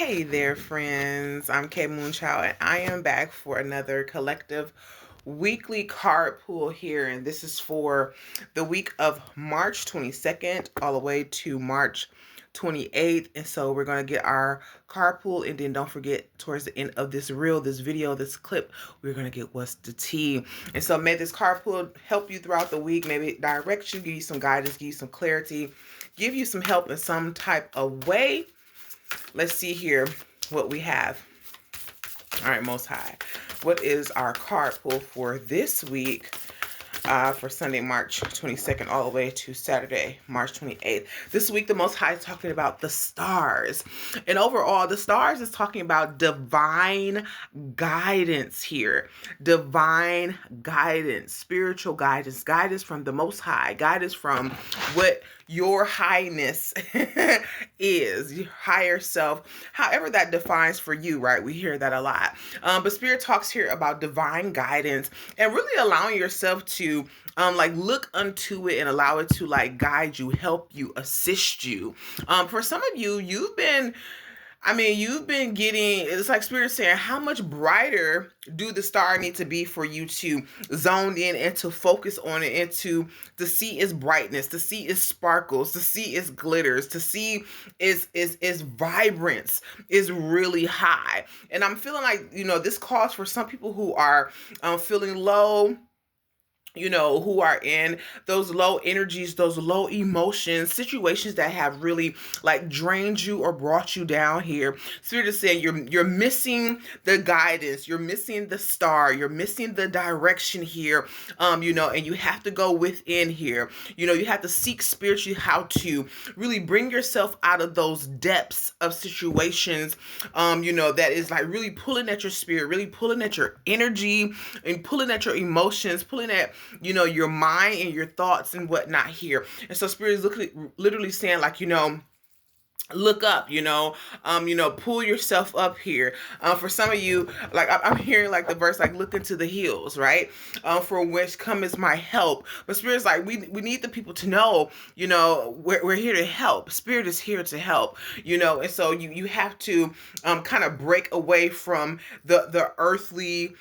Hey there, friends. I'm K Moonchild, and I am back for another collective weekly card pull here. And this is for the week of March 22nd all the way to March 28th. And so we're going to get our card pull. And then don't forget, towards the end of this reel, this video, this clip, we're going to get what's the tea. And so may this card pull help you throughout the week, maybe direct you, give you some guidance, give you some clarity, give you some help in some type of way. Let's see here what we have. All right, Most High. What is our card pull for this week? For Sunday, March 22nd, all the way to Saturday, March 28th. This week, the Most High is talking about the stars. And overall, the stars is talking about divine guidance here. Divine guidance, spiritual guidance, guidance from the Most High, guidance from what your highness is, your higher self, however that defines for you, right? We hear that a lot. But Spirit talks here about divine guidance and really allowing yourself to like look unto it and allow it to like guide you, help you, assist you. For some of you, you've been getting, it's like Spirit saying, how much brighter do the star need to be for you to zone in and to focus on it and to see its brightness, to see its sparkles, to see its glitters, to see its vibrance is really high. And I'm feeling like, this calls for some people who are feeling low, who are in those low energies, those low emotions, situations that have really like drained you or brought you down here. Spirit is saying you're missing the guidance, you're missing the star, you're missing the direction here, and you have to go within here. You have to seek spiritually how to really bring yourself out of those depths of situations, that is like really pulling at your spirit, really pulling at your energy and pulling at your emotions, pulling at your mind and your thoughts and whatnot here. And so Spirit is literally saying, like, look up, pull yourself up here. For some of you, like I'm hearing like the verse, like look into the hills, right? For which cometh my help. But Spirit's like, we need the people to know, we're here to help. Spirit is here to help, and so you have to kind of break away from the earthly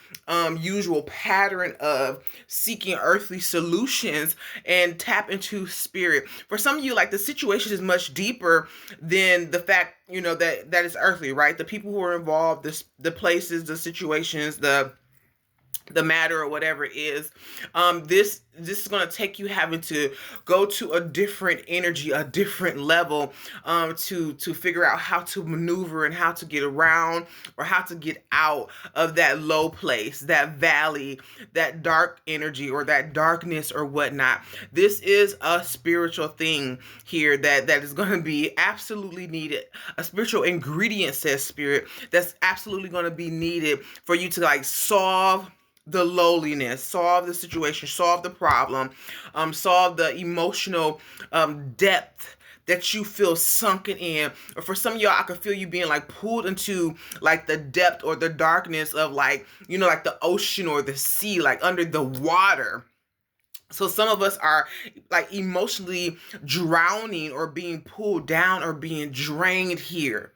usual pattern of seeking earthly solutions and tap into Spirit. For some of you, like the situation is much deeper than the fact, that is earthly, right? The people who are involved, the places, the situations, the matter or whatever it is, this is going to take you having to go to a different energy, a different level, to figure out how to maneuver and how to get around or how to get out of that low place, that valley, that dark energy or that darkness or whatnot. This is a spiritual thing here that is going to be absolutely needed. A spiritual ingredient, says Spirit, that's absolutely going to be needed for you to like solve the lowliness, solve the situation, solve the problem, solve the emotional depth that you feel sunken in. Or for some of y'all, I could feel you being like pulled into like the depth or the darkness of like, like the ocean or the sea, like under the water. So some of us are like emotionally drowning or being pulled down or being drained here.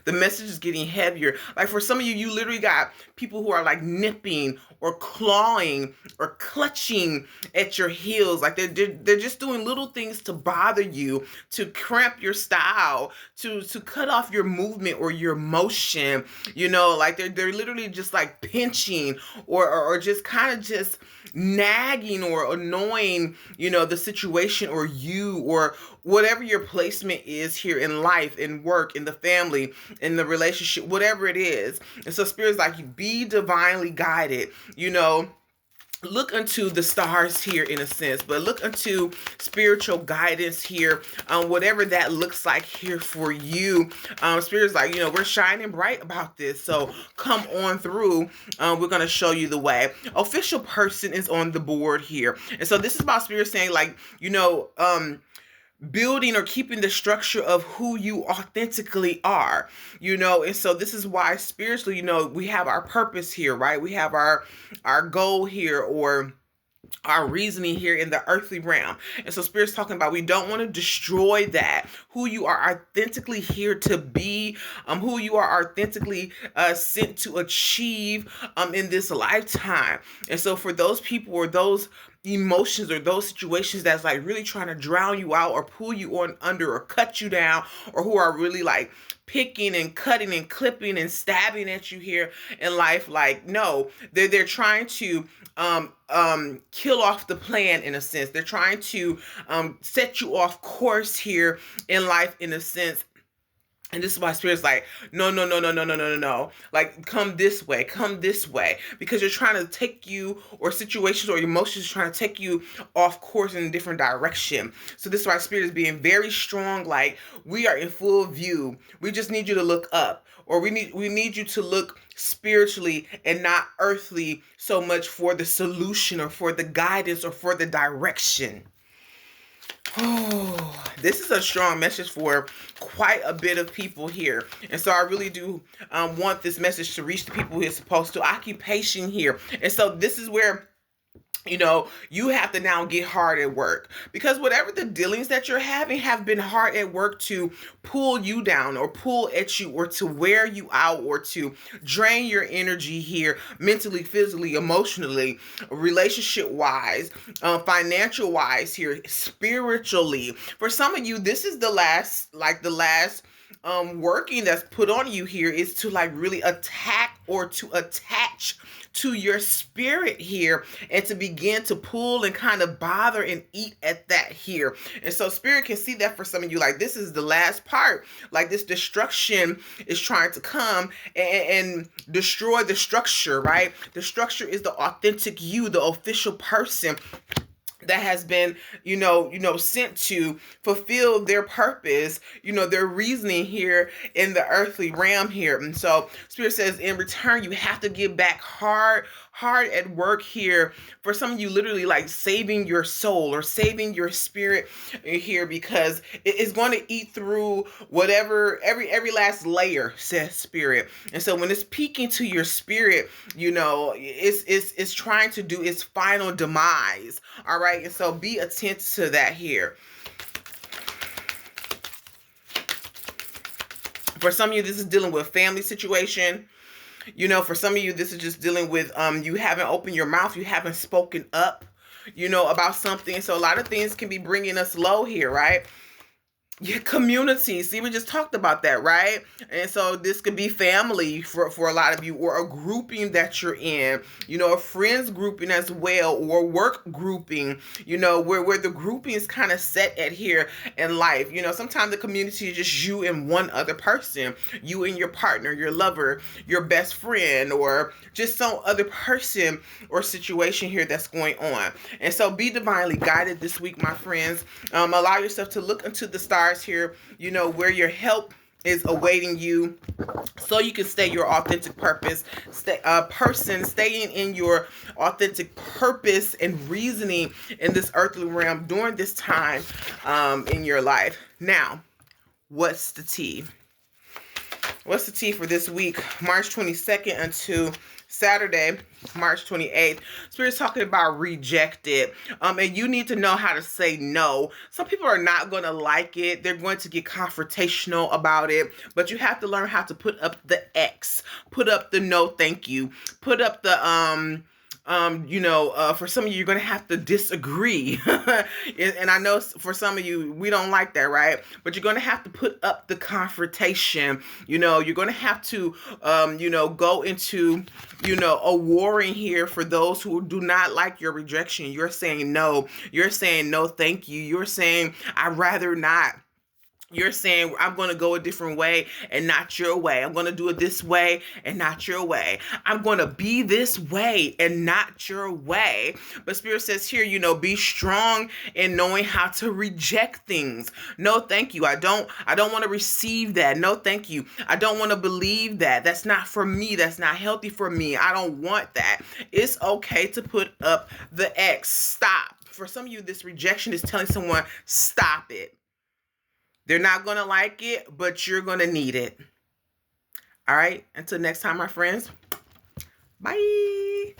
The message is getting heavier. Like for some of you, you literally got people who are like nipping or clawing or clutching at your heels. Like they're just doing little things to bother you, to cramp your style, to cut off your movement or your motion. Like they're literally just like pinching or just kind of just nagging or annoying, the situation or you or whatever your placement is here in life, in work, in the family, in the relationship, whatever it is. And so Spirit's like, be divinely guided, look unto the stars here in a sense, but look unto spiritual guidance here, whatever that looks like here for you. Spirit's like, we're shining bright about this, so come on through. We're going to show you the way. Official person is on the board here. And so this is about Spirit saying like, building or keeping the structure of who you authentically are, and so this is why spiritually, we have our purpose here, right? We have our goal here, or our reasoning here in the earthly realm. And so Spirit's talking about we don't want to destroy that, who you are authentically here to be, who you are authentically sent to achieve in this lifetime. And so for those people or those emotions or those situations that's like really trying to drown you out or pull you on under or cut you down, or who are really like picking and cutting and clipping and stabbing at you here in life, like no, they're trying to kill off the plan in a sense. They're trying to set you off course here in life in a sense. And this is why Spirit's like, no, no, no, no, no, no, no, no, no. Like, come this way, because you're trying to take you, or situations or emotions trying to take you off course in a different direction. So this is why Spirit is being very strong. Like, we are in full view. We just need you to look up, or we need you to look spiritually and not earthly so much for the solution or for the guidance or for the direction. Oh, this is a strong message for quite a bit of people here. And so I really do want this message to reach the people who it's supposed to. Occupation here. And so this is where, you know, you have to now get hard at work, because whatever the dealings that you're having have been hard at work to pull you down or pull at you or to wear you out or to drain your energy here mentally, physically, emotionally, relationship wise, financial wise here, spiritually. For some of you, this is the last working that's put on you here is to like really attack or to attach to your spirit here and to begin to pull and kind of bother and eat at that here. And so Spirit can see that for some of you, like this is the last part, like this destruction is trying to come and destroy the structure, right? The structure is the authentic you, the official person that has been, sent to fulfill their purpose, their reasoning here in the earthly realm here. And so Spirit says in return, you have to give back hard at work here. For some of you, literally like saving your soul or saving your spirit here, because it is going to eat through whatever, every last layer, says Spirit. And so when it's peeking to your spirit, it's trying to do its final demise. All right. And so be attentive to that here. For some of you, this is dealing with family situation. For some of you, this is just dealing with you haven't opened your mouth, you haven't spoken up, about something. So a lot of things can be bringing us low here, right? Your community. See, we just talked about that, right? And so this could be family for a lot of you, or a grouping that you're in, a friends grouping as well, or work grouping, where the grouping is kind of set at here in life. Sometimes the community is just you and one other person, you and your partner, your lover, your best friend, or just some other person or situation here that's going on. And so be divinely guided this week, my friends. Allow yourself to look into the stars here, where your help is awaiting you, so you can stay your authentic purpose, staying in your authentic purpose and reasoning in this earthly realm during this time in your life. Now, what's the tea? What's the tea for this week, March 22nd until Saturday, March 28th? Spirit's talking about rejected. And you need to know how to say no. Some people are not going to like it. They're going to get confrontational about it. But you have to learn how to put up the X. Put up the no thank you. Put up the for some of you, you're going to have to disagree. And I know for some of you, we don't like that, right? But you're going to have to put up the confrontation. You're going to have to, go into, a warring here for those who do not like your rejection. You're saying no. You're saying no, thank you. You're saying, I'd rather not. You're saying, I'm going to go a different way and not your way. I'm going to do it this way and not your way. I'm going to be this way and not your way. But Spirit says here, be strong in knowing how to reject things. No, thank you. I don't want to receive that. No, thank you. I don't want to believe that. That's not for me. That's not healthy for me. I don't want that. It's okay to put up the X. Stop. For some of you, this rejection is telling someone, stop it. They're not going to like it, but you're going to need it. All right. Until next time, my friends. Bye.